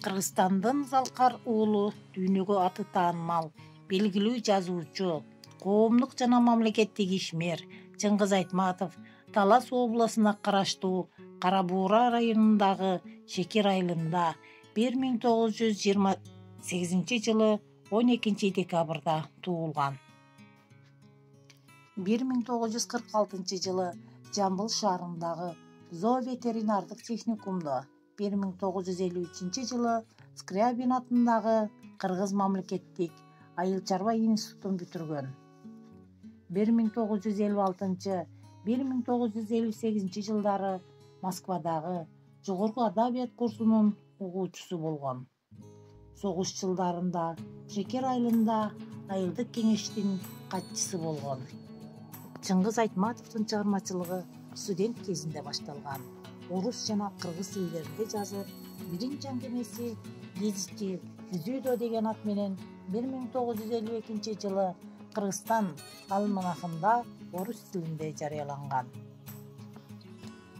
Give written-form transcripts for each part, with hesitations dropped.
Кыргызстандын Залкар уулу дүйнөгө аты таанымал белгилүү жазуучу, коомдук жана мамлекеттик ишмер Чыңгыз Айтматов Талас облусуна караштуу Кара Буура районундагы Шекер айылында 1928 жылы 12 декабрда туулган. 1946 жылы Жамбыл шаарындагы зооветеринардык техникумда, 1953 жылы Скрябин атындагы Кыргыз мамлекеттик айыл чарба институтун бүтүргөн. 1956-1958 жылдары Москвадагы жогорку адабият курсунун угуучусу болгон. Согуш жылдарында Шекер айылында айылдык кеңештин катчысы болгон. Чыңгыз Айтматовдун чыгармачылыгы студент кезинде башталган. Орус жана кыргыз тилдеринде жазып, биринчи аңгемеси гезитчи Күзүүдө деген ат менен 1952 жылы Кыргызстан алманахында орус тилинде жарыяланган.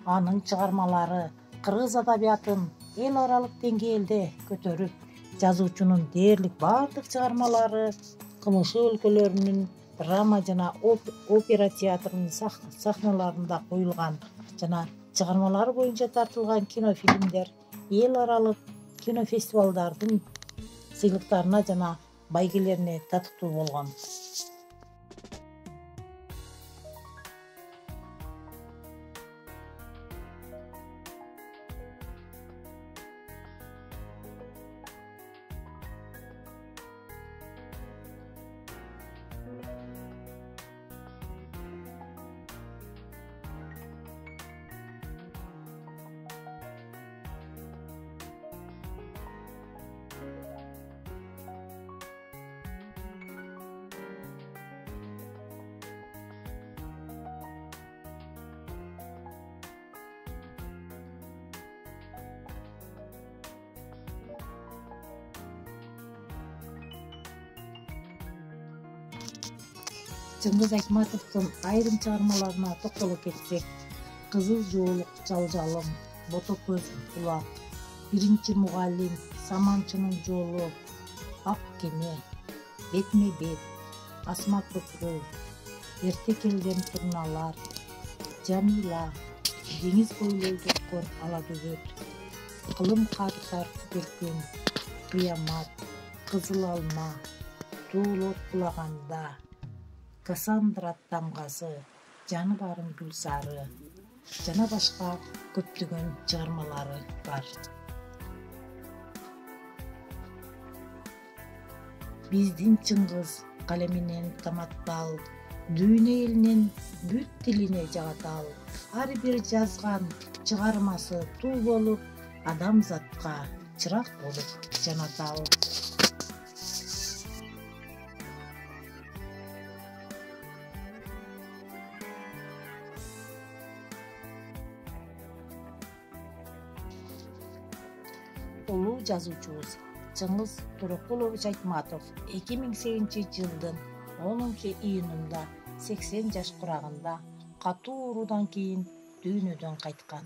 Анын чыгармалары кыргыз адабиятын эл аралык деңгээлде көтөрүп, жазуучунун дээрлик бардык чыгармалары КМШ өлкөлөрүнүн драма жана опера театрынын сахналарында коюлган жана чыгармалары боюнча тартылган кинофильмдер эл аралык кинофестивалдардын сыйлыктарына жана байгелерине татыктуу болгон. Чыңгыз Айтматовдун айрым чыгармаларына токтоло кетсек, Кызыл жоолук жалжалым, Ботокөз булак, Биринчи мугалим, Саманчынын жолу, Ак кеме, Бетме бет, Асма көпүрө, Эрте келген турналар, Жамила, Деңиз бойлой жоткон ала дөбөт, Кылым картар көркөм, Кыямат, Кызыл алма, Тоолот кулаганда, Кассандра тамгасы, Жаны барын гүл сары жана башка көптөгөн чыгармалары бар. Биздин Чыңгыз калеминен таматтал, дүйнө элинин бүт тилине жагатал, ар бир жазган чыгармасы туу болуп, адамзатка чырак болуп жанатал. Улуу жазуучубуз Чыңгыз Турокулович Айтматов 2008 жылдын 10 июнунда 80 жаш курагында катуу оорудан кийин дүйнөдөн кайткан.